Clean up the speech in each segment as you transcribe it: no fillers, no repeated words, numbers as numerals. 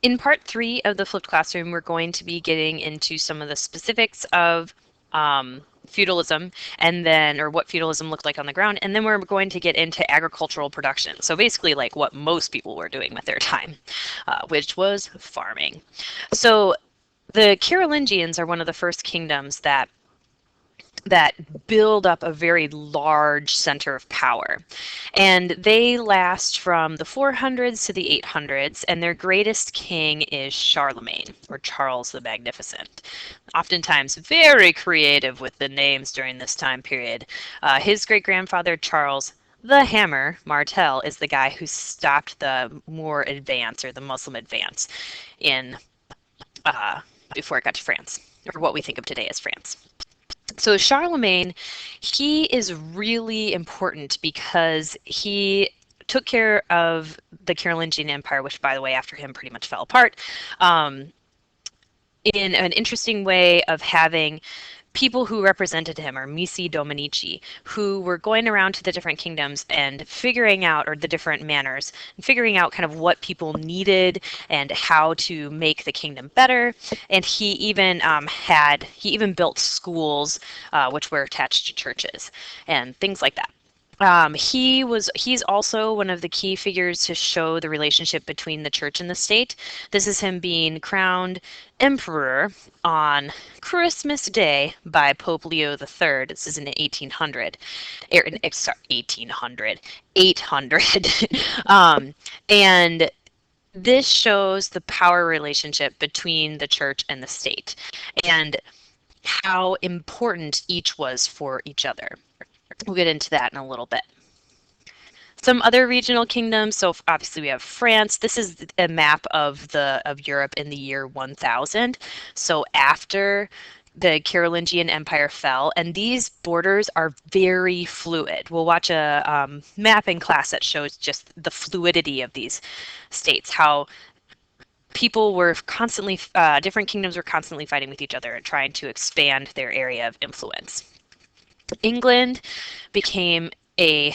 In part 3 of the flipped classroom, we're going to be getting into some of the specifics of feudalism, and then, or what feudalism looked like on the ground, and then we're going to get into agricultural production. So basically like what most people were doing with their time, which was farming. So the Carolingians are one of the first kingdoms that build up a very large center of power. And they last from the 400s to the 800s, and their greatest king is Charlemagne, or Charles the Magnificent. Oftentimes very creative with the names during this time period. His great-grandfather, Charles the Hammer Martel, is the guy who stopped the Moor advance, or the Muslim advance, in before it got to France, or what we think of today as France. So Charlemagne, he is really important because he took care of the Carolingian Empire, which, by the way, after him pretty much fell apart, um, in an interesting way of having people who represented him, or missi dominici, who were going around to the different kingdoms and figuring out, or the different manners, and figuring out kind of what people needed and how to make the kingdom better. And he even built schools, which were attached to churches and things like that. He's also one of the key figures to show the relationship between the church and the state. This is him being crowned emperor on Christmas Day by Pope Leo III. This is in 1800, sorry, 1800, 800. And this shows the power relationship between the church and the state, and how important each was for each other. We'll get into that in a little bit. Some other regional kingdoms. So obviously we have France. This is a map of Europe in the year 1000. So after the Carolingian Empire fell, and these borders are very fluid. We'll watch a map in class that shows just the fluidity of these states, how people were constantly, different kingdoms were constantly fighting with each other and trying to expand their area of influence. England became a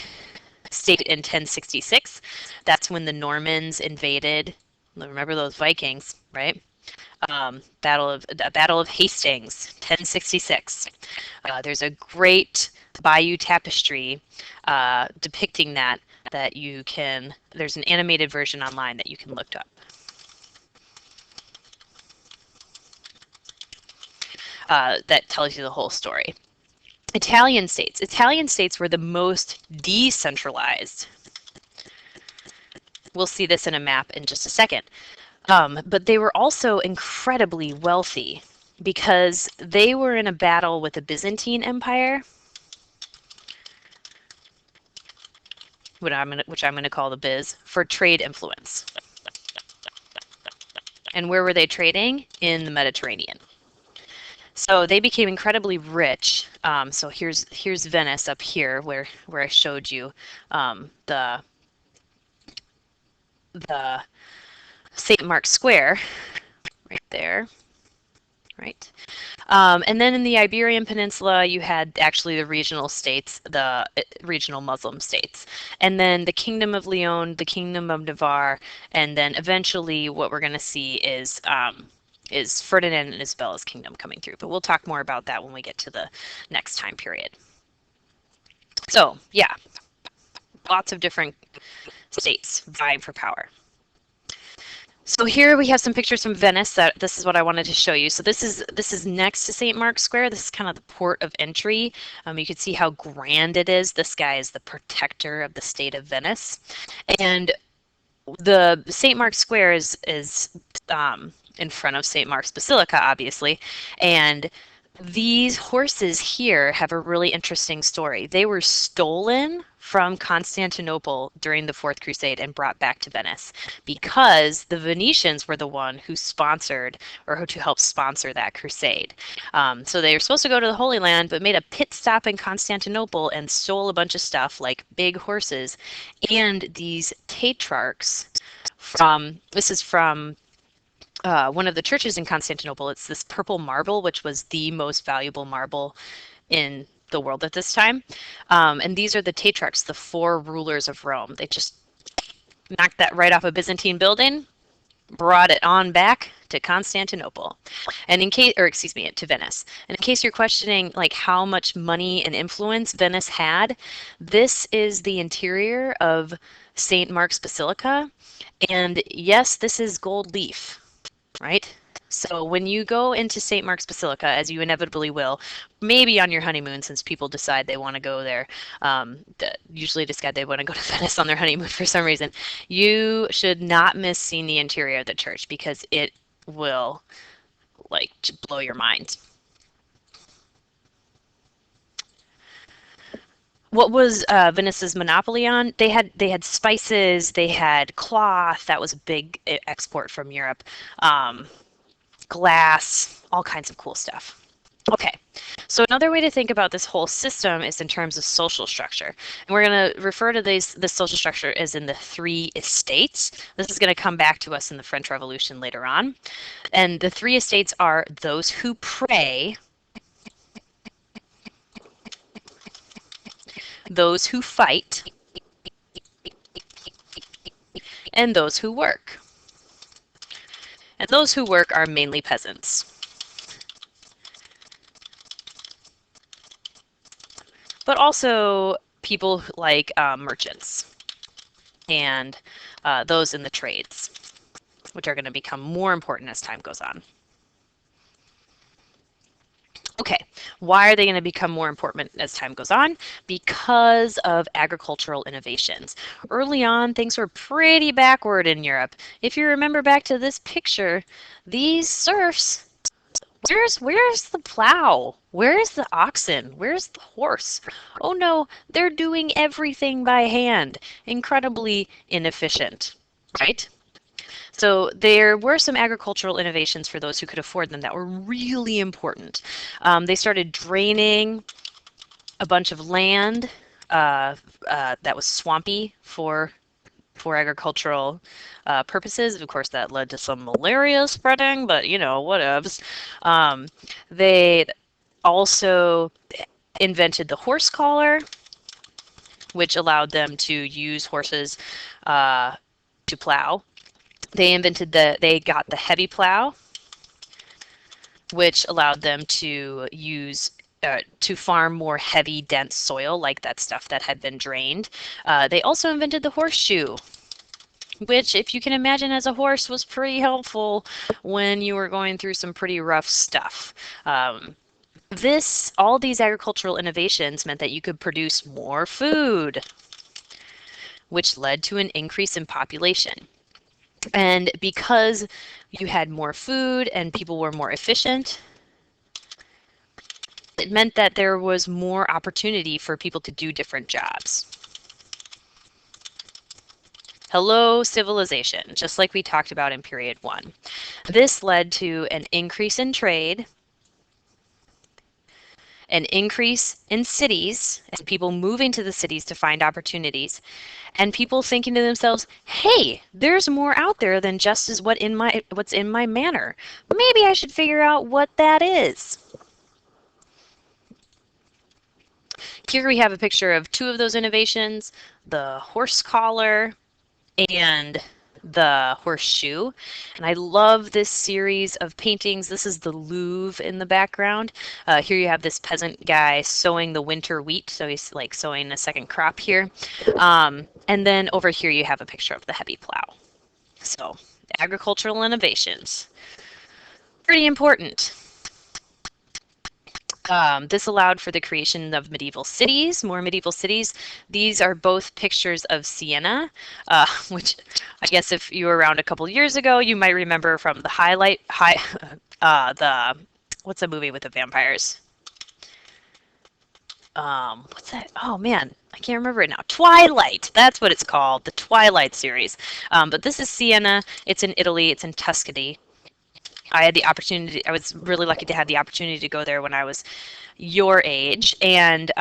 state in 1066. That's when the Normans invaded. Remember those Vikings, right? Battle of Hastings, 1066. There's a great Bayeux tapestry depicting that you can. There's an animated version online that you can look up. That tells you the whole story. Italian states. Italian states were the most decentralized. We'll see this in a map in just a second. But they were also incredibly wealthy because they were in a battle with the Byzantine Empire, which I'm going to call the Biz, for trade influence. And where were they trading? In the Mediterranean. So they became incredibly rich. So here's Venice up here, where I showed you the St. Mark's Square, right there, right? And then in the Iberian Peninsula, you had actually the regional states, the regional Muslim states, and then the Kingdom of Leon, the Kingdom of Navarre, and then eventually what we're going to see is Ferdinand and Isabella's kingdom coming through. But we'll talk more about that when we get to the next time period. So yeah, lots of different states vying for power. So here we have some pictures from Venice. This is what I wanted to show you. So this is next to St. Mark's Square. This is kind of the port of entry. You can see how grand it is. This guy is the protector of the state of Venice, and the St. Mark's Square is in front of St. Mark's Basilica, obviously, and these horses here have a really interesting story. They were stolen from Constantinople during the Fourth Crusade and brought back to Venice because the Venetians were the one who sponsored, or who helped sponsor, that crusade. So they were supposed to go to the Holy Land, but made a pit stop in Constantinople and stole a bunch of stuff like big horses and these tetrarchs this is from one of the churches in Constantinople. It's this purple marble, which was the most valuable marble in the world at this time. And these are the tetrarchs, the 4 rulers of Rome. They just knocked that right off a Byzantine building, brought it on back to Constantinople, and in case, or excuse me, to Venice. And in case you're questioning like how much money and influence Venice had, this is the interior of St. Mark's Basilica. And yes, this is gold leaf, right? So when you go into St. Mark's Basilica, as you inevitably will, maybe on your honeymoon, since people decide they want to go there, usually decide they want to go to Venice on their honeymoon for some reason, you should not miss seeing the interior of the church because it will like blow your mind. What was Venice's monopoly on? They had spices, they had cloth. That was a big export from Europe. Um, Glass, all kinds of cool stuff. Okay, so another way to think about this whole system is in terms of social structure. And we're going to refer to this social structure as in the three estates. This is going to come back to us in the French Revolution later on. And the three estates are those who pray, those who fight, and those who work. And those who work are mainly peasants, but also people like merchants and those in the trades, which are going to become more important as time goes on. Okay, why are they going to become more important as time goes on? Because of agricultural innovations. Early on, things were pretty backward in Europe. If you remember back to this picture, these serfs, where's the plow? Where's the oxen? Where's the horse? Oh no, they're doing everything by hand. Incredibly inefficient, right? So there were some agricultural innovations for those who could afford them that were really important. They started draining a bunch of land that was swampy for agricultural purposes. Of course, that led to some malaria spreading, but you know, whatevs. They also invented the horse collar, which allowed them to use horses to plow. They got the heavy plow, which allowed them to use to farm more heavy, dense soil, like that stuff that had been drained. They also invented the horseshoe, which, if you can imagine, as a horse, was pretty helpful when you were going through some pretty rough stuff. All these agricultural innovations meant that you could produce more food, which led to an increase in population. And because you had more food and people were more efficient, it meant that there was more opportunity for people to do different jobs. Hello, civilization, just like we talked about in period 1. This led to an increase in trade, an increase in cities, and people moving to the cities to find opportunities, and people thinking to themselves, hey, there's more out there than just as what's in my manor. Maybe I should figure out what that is. Here we have a picture of two of those innovations, the horse collar and the horseshoe. And I love this series of paintings. This is the Louvre in the background. Here you have this peasant guy sowing the winter wheat. So he's like sowing a second crop here. And then over here you have a picture of the heavy plow. So agricultural innovations, pretty important. This allowed for the creation of medieval cities, more medieval cities. These are both pictures of Siena, which I guess if you were around a couple years ago, you might remember from what's the movie with the vampires? What's that? Oh man, I can't remember it now. Twilight, that's what it's called, the Twilight series. But this is Siena. It's in Italy. It's in Tuscany. I was really lucky to have the opportunity to go there when I was your age and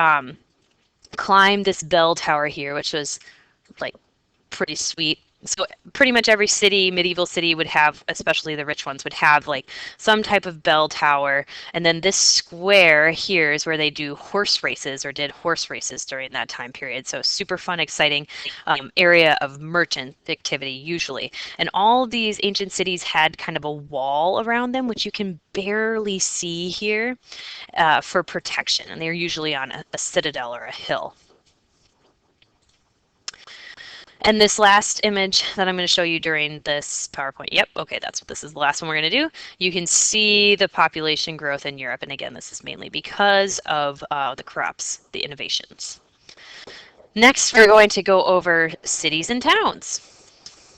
climb this bell tower here, which was like pretty sweet. So pretty much every city, medieval city would have, especially the rich ones, would have like some type of bell tower. And then this square here is where they do horse races or did horse races during that time period. So super fun, exciting area of merchant activity usually. And all these ancient cities had kind of a wall around them, which you can barely see here for protection. And they're usually on a citadel or a hill. And this last image that I'm going to show you during this PowerPoint, yep, okay, this is the last one we're going to do. You can see the population growth in Europe. And again, this is mainly because of the crops, the innovations. Next, we're going to go over cities and towns.